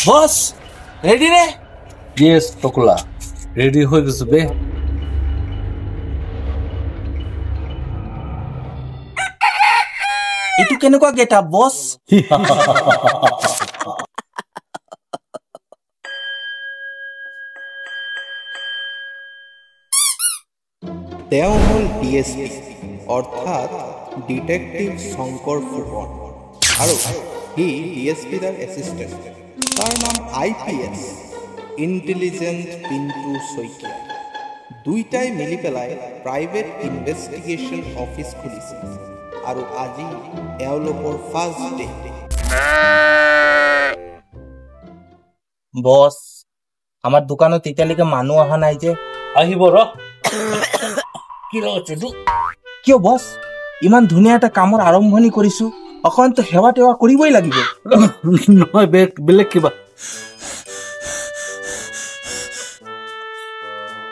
বস ready ৰে? Yes টকলা, ready হয়ে গেছে বে। এটু কেনেকুৱা গেট আপ বস? তেওঁ হল ডিএসপি অৰ্থাৎ ডিটেকটিভ শঙ্কৰ ফুকন আৰু হি ডিএসপিৰ এসিস্টেন্ট। তাৰ নাম আইপিএস ইন্টেলিজেন্ট পিন্টু শইকীয়া। দুইটাই মিলি পেলাই প্ৰাইভেট ইনভেষ্টিগেশ্যন অফিচ খুলিছে আৰু আজি এওঁলোকৰ ফাৰ্ষ্ট ডে। বস আমাৰ দোকানত এতিয়ালৈকে মানুহ অহা নাই যে। আহিব ৰ। কি ৰছে তু? কিয় বস ইমান ধুনীয়া এটা কামৰ আৰম্ভণি কৰিছো, অকণতো সেৱা টেৱা কৰিবই লাগিব। নহয় বেলেগ কিবা।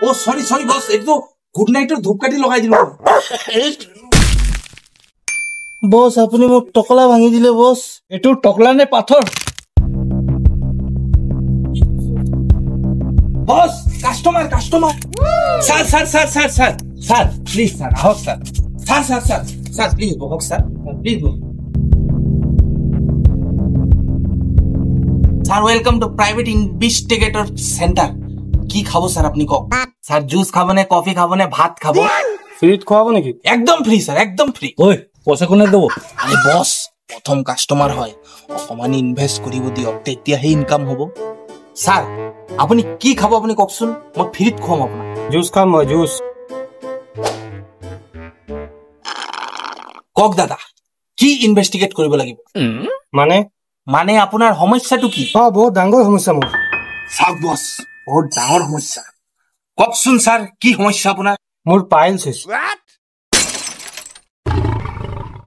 ও সরি সরি বস, একটু গুড নাইটের ধূপকাঠি লগাই দিল। বস আপনি মোক টকলা ভাঙি দিলে বস। এইটো টকলা নে পাথৰ? Boss customer customer. Sir sir sir sir sir sir please sir আহক sir. Sir sir sir sir please বহক স্যার, প্লিজ বহক sir. Welcome to private investigator centre. কি খাবো স্যার আপনি কক? স্যার জুস খাবো নে কফি খাবো নে ভাত খাবো? ফ্রিত খোৱাব নেকি? একদম ফ্রি স্যার, একদম ফ্রি। ঐ পইচা কোনে দেব? আরে বস প্রথম কাস্টমার হয়, অকমান ইনভেস্ট কৰিব দিয়ক, তেতিয়াহে ইনকাম হ'ব। স্যাৰ আপুনি কি খাব আপুনি কওকচোন, মই ফ্ৰিত খুৱাম আপোনাক। জুচ খাম মই, জুচ। কক দাদা কি ইনভেষ্টিগেট কৰিব লাগিব? মানে আপোনাৰ সমস্যাটো কি? বহুত ডাঙৰ সমস্যা মোৰ। চাওক বস বহুত ডাঙৰ সমস্যা, কওকচোন স্যাৰ কি সমস্যা আপোনাৰ? মোৰ পাইলছ হৈছে।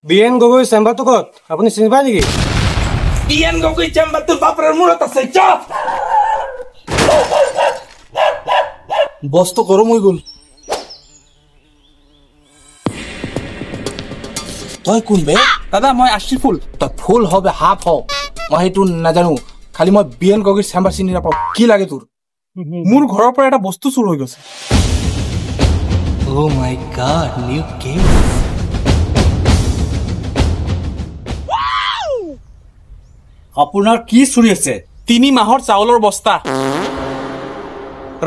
বিএন গগৈ চেম্বাৰটো ক'ত? আপুনি চিনি পায় নেকি? বিএন গগৈ চেম্বাৰটোৰ বাপৰৰ মূৰত আছে। চাপ বস্তু গৰম হৈ গ'ল। তই কোন বে? দাদা মই আশি ফুল। তই ফুল হবে হাফ হওক মই সেইটো নাজানো, খালি মই বিএন গগৈৰ চেম্বাৰ চিনি নাপাওঁ। কি লাগে তোৰ? মোৰ ঘৰৰ পৰা এটা বস্তু চুৰ হৈ গৈছে। Oh my god, new game. আপোনাৰ কি চুৰি আছে? 3 মাহৰ চাউলৰ বস্তা।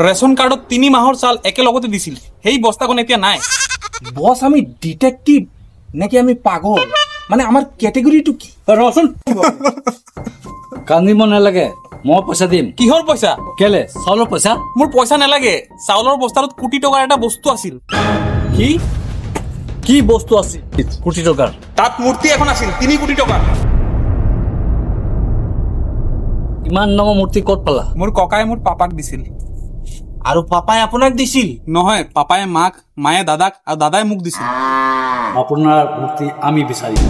ৰেচন কাৰ্ডত 3 মাহৰ চাউল একেলগতে দিছিল, সেই বস্তাখন এতিয়া নাই। বস আমি ডিটেকটিভ নাকি আমি পাগল? মানে আমাৰ কেটেগৰীটো কি? ৰচোন কান্দিব নালাগে, মই পইচা দিম। কিহৰ পইচা? কেলে? চাউলৰ পইচা। মোৰ পইচা নালাগে, চাউলৰ বস্তাটোত কোটি টকাৰ এটা বস্তু আছিল। কি কি বস্তু আছে? কোটি টকাৰ। তাত মূৰ্তি এখন আছিল 3 কোটি টকা। ইমান ডাঙৰ মূৰ্তি ক'ত পালা? মোৰ ককাই মোৰ পাপাক দিছিল। আৰু পাপাই আপোনাক দিছিল? নহয়, পাপাই মাক, মায়ে দাদাক আৰু দাদাই মোক দিছিল। আপোনাৰ মূৰ্তি আমি বিচাৰিম।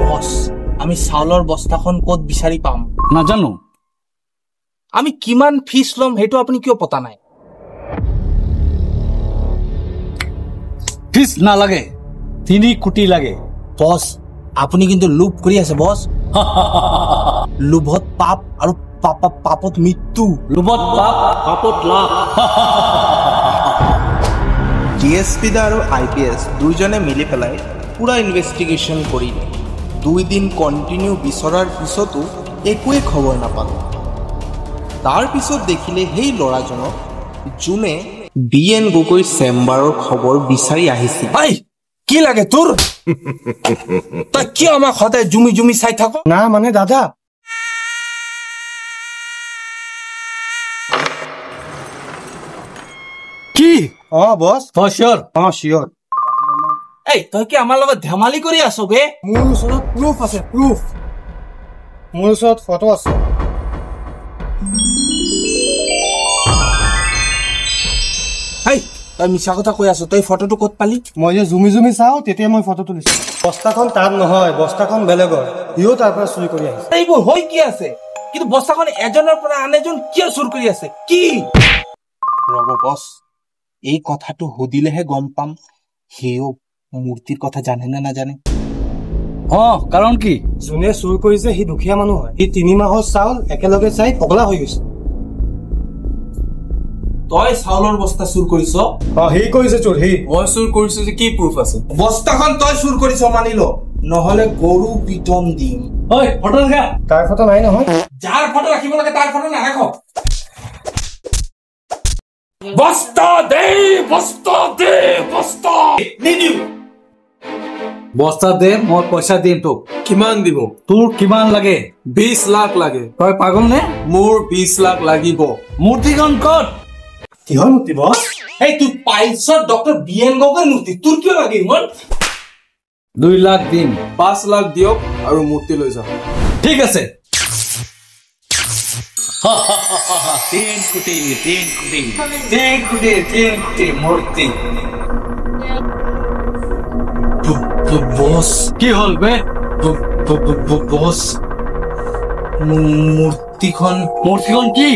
বস আমি চাউলৰ বস্তাখন ক'ত বিচাৰি পাম? নাজানো। আমি কিমান ফিজ ল'ম সেইটো আপুনি কিয় পতা নাই? ফিজ নালাগে, 3 কোটি লাগে। বস আপুনি কিন্তু লোভ কৰি আছে বস। লোভত পাপ আৰু পাপত মৃত্যু। লোভত পাপ, পাপত লাভ। ডিএসপি দা আৰু আইপিএস দুইজনে মিলি পেলাই পুৰা ইনভেষ্টিগেশ্যন কৰিলে। 2 দিন কণ্টিনিউ বিচৰাৰ পিছতো একোৱে খবৰ নাপালে। তাৰপিছত দেখিলে সেই ল'ৰাজনক যোনে বিএন গগৈ চেম্বাৰৰ খবৰ বিচাৰি আহিছিল। কি লাগে তোৰ? তই কিয় আমাক সদায় জুমি জুমি চাই থাক? না মানে দাদা কি? বস চিয়ৰ। চিয়ৰ। এই তই কি আমাৰ লগত ধেমালি কৰি আছ বে? মোৰ ওচৰত প্ৰুফ আছে, প্ৰুফ। মোৰ ওচৰত ফটো আছে। তই মিছা কথা কৈ আছ। তই ফটোটো ক'ত পালি? মই যে জুমি জুমি চাওঁ তেতিয়া মই ফটো তুলিছো। বস্তাখন তাত নহয়, বস্তাখন বেলেগৰ। সিও তাৰ পৰা চুৰি কৰি আহিছে। এইবোৰ হৈ কি আছে? কিন্তু বস্তাখন এজনৰ পৰা আন এজন কিয় চুৰ কৰি আছে? কি ৰব বস, এই কথাটো সুধিলেহে গম পাম সেও মূৰ্তিৰ কথা জানে নে নাজানে। কাৰণ কি? যোনে চুৰ কৰিছে সি দুখীয়া মানুহ হয়। সি 3 মাহৰ চাউল একেলগে চাই পগলা হৈ গৈছে। তই চাউলৰ বস্তা চুৰ কৰিছ? সি কৰিছে চোৰ, সি। মই চুৰ কৰিছো যে কি প্ৰুফ আছে? বস্তাখন তই চুৰ কৰিছ মানি ল, নহলে গৰু পিটন দিম। ঐ ফটো দেখা। তাৰ ফটো নাই নহয়। যাৰ ফটো ৰাখিব লাগে তাৰ ফটো নাৰাখ। বস্তা দে, বস্তা দে, বস্তা নিদিও। বস্তা দে, মই পইচা দিম তোক। কিমান দিব? তোৰ কিমান লাগে? 20 লাখ লাগে। তই পাগল নে? মোৰ 20 লাখ লাগিব। মূৰ্তিখন ক'ত? কিহৰ মূৰ্তি বছ? এই তোৰ পাইছত ডক্টৰ BN গগৈৰ মূৰ্তি, তোৰ কিয় লাগে ইমান? 2 লাখ দিম। 5 লাখ দিয়ক আৰু মূৰ্তি লৈ যাওক। ঠিক আছে। 3 কোটি মূৰ্তি। বছ কি হ'ল বে? বছ মূৰ্তিখন কি?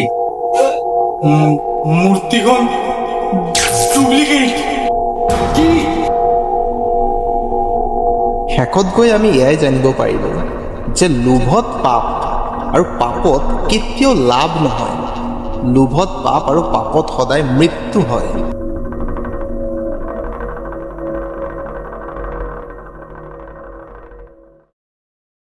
মূৰ্তিখন ডুপ্লিকেট। কি? শেষত গৈ আমি এয়াই জানিব পাৰিলোঁ যে লোভত পাপ আৰু পাপত কেতিয়াও লাভ নহয়। লোভত পাপ আৰু পাপত সদায় মৃত্যু হয়।